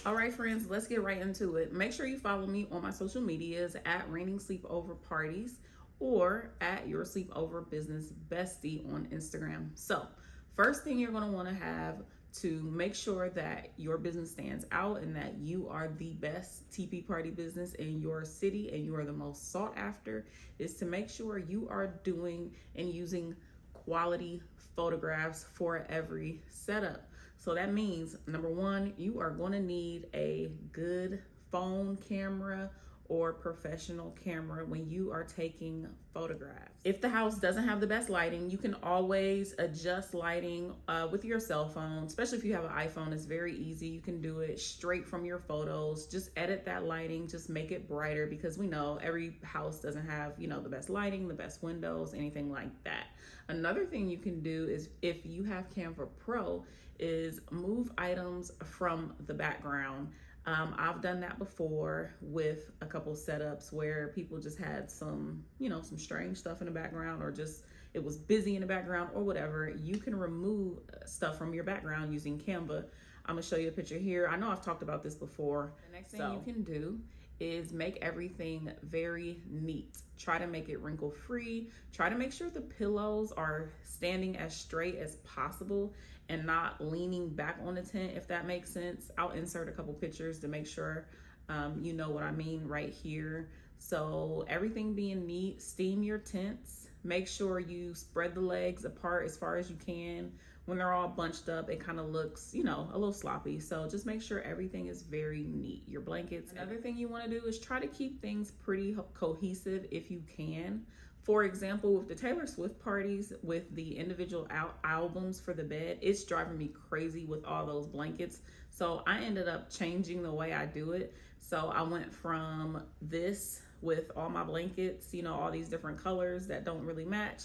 All right, friends, let's get right into it. Make sure you follow me on my social medias at Raining Sleepover Parties or at Your Sleepover Business Bestie on Instagram. So, first thing you're going to want to have to make sure that your business stands out and that you are the best TP party business in your city and you are the most sought after is to make sure you are doing and using quality photographs for every setup. So that means, number one, you are going to need a good phone camera or professional camera when you are taking photographs. If the house doesn't have the best lighting, you can always adjust lighting with your cell phone, especially if you have an iPhone. It's very easy. You can do it straight from your photos. Just edit that lighting, just make it brighter, because we know every house doesn't have, the best lighting, the best windows, anything like that. Another thing you can do is, if you have Canva Pro, is move items from the background. I've done that before with a couple setups where people just had some strange stuff in the background, or just it was busy in the background or whatever. You can remove stuff from your background using Canva. I'm gonna show you a picture here. I know I've talked about this before. The next thing you can do is make everything very neat. Try to make it wrinkle free. Try to make sure the pillows are standing as straight as possible and not leaning back on the tent, if that makes sense. I'll insert a couple pictures to make sure you know what I mean right here. So everything being neat. Steam your tents. Make sure you spread the legs apart as far as you can. When they're all bunched up, it kind of looks, a little sloppy. So just make sure everything is very neat. Your blankets. Another thing you want to do is try to keep things pretty cohesive if you can. For example, with the Taylor Swift parties, with the individual albums for the bed, it's driving me crazy with all those blankets. So I ended up changing the way I do it. So I went from this with all my blankets, all these different colors that don't really match,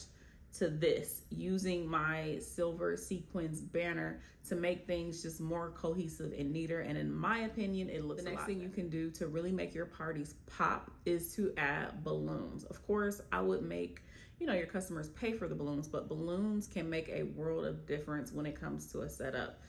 to this, using my silver sequins banner to make things just more cohesive and neater. And in my opinion, it looks a lot better. The next thing you can do to really make your parties pop is to add balloons. Of course, I would make your customers pay for the balloons, but balloons can make a world of difference when it comes to a setup.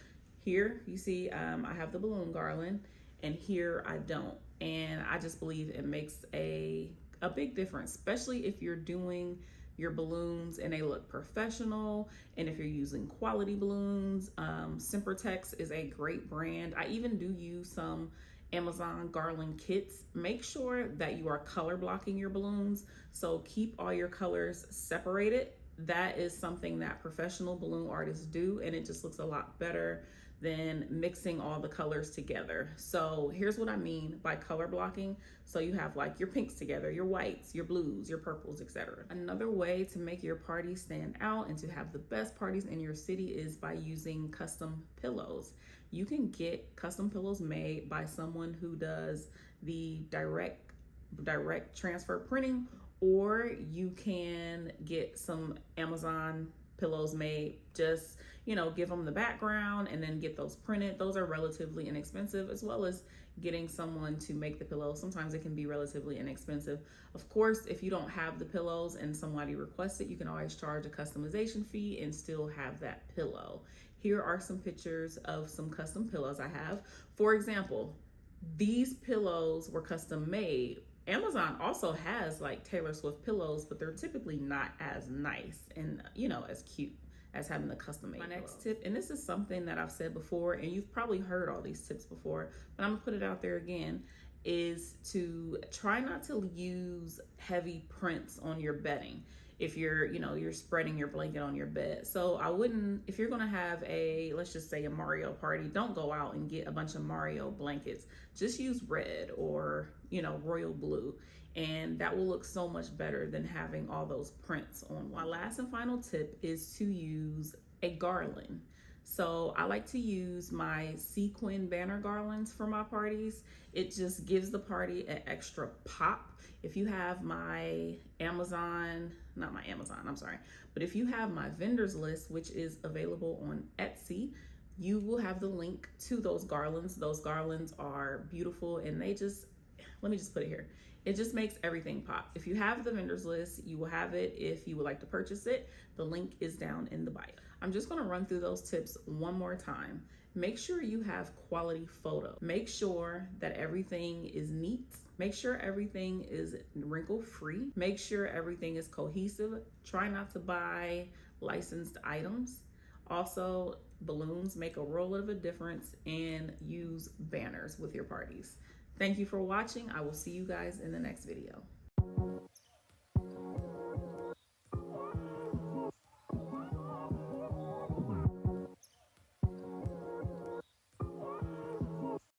Here you see I have the balloon garland, and here I don't. And I just believe it makes a big difference, especially if you're doing your balloons and they look professional, and if you're using quality balloons. Sempertex is a great brand. I even do use some Amazon garland kits. Make sure that you are color blocking your balloons, so keep all your colors separated. That is something that professional balloon artists do, and it just looks a lot better than mixing all the colors together. So here's what I mean by color blocking. So you have like your pinks together, your whites, your blues, your purples, etc. Another way to make your party stand out and to have the best parties in your city is by using custom pillows. You can get custom pillows made by someone who does the direct transfer printing, or you can get some Amazon pillows made. Just give them the background and then get those printed. Those are relatively inexpensive, as well as getting someone to make the pillows. Sometimes it can be relatively inexpensive. Of course, if you don't have the pillows and somebody requests it, you can always charge a customization fee and still have that pillow. Here are some pictures of some custom pillows I have. For example, these pillows were custom made. Amazon also has like Taylor Swift pillows, but they're typically not as nice and as cute as having the custom made. My next tip, and this is something that I've said before, and you've probably heard all these tips before, but I'm gonna put it out there again, is to try not to use heavy prints on your bedding if you're spreading your blanket on your bed. So I wouldn't, if you're gonna have let's just say a Mario party, don't go out and get a bunch of Mario blankets. Just use red or royal blue, and that will look so much better than having all those prints on. My last and final tip is to use a garland. So I like to use my sequin banner garlands for my parties. It just gives the party an extra pop. If you have my but if you have my vendors list, which is available on Etsy, you will have the link to those garlands. Those garlands are beautiful, and let me just put it here. It just makes everything pop. If you have the vendors list, you will have it if you would like to purchase it. The link is down in the bio. I'm just going to run through those tips one more time. Make sure you have quality photo. Make sure that everything is neat. Make sure everything is wrinkle free. Make sure everything is cohesive. Try not to buy licensed items. Also, balloons make a world of a difference, and use banners with your parties. Thank you for watching. I will see you guys in the next video.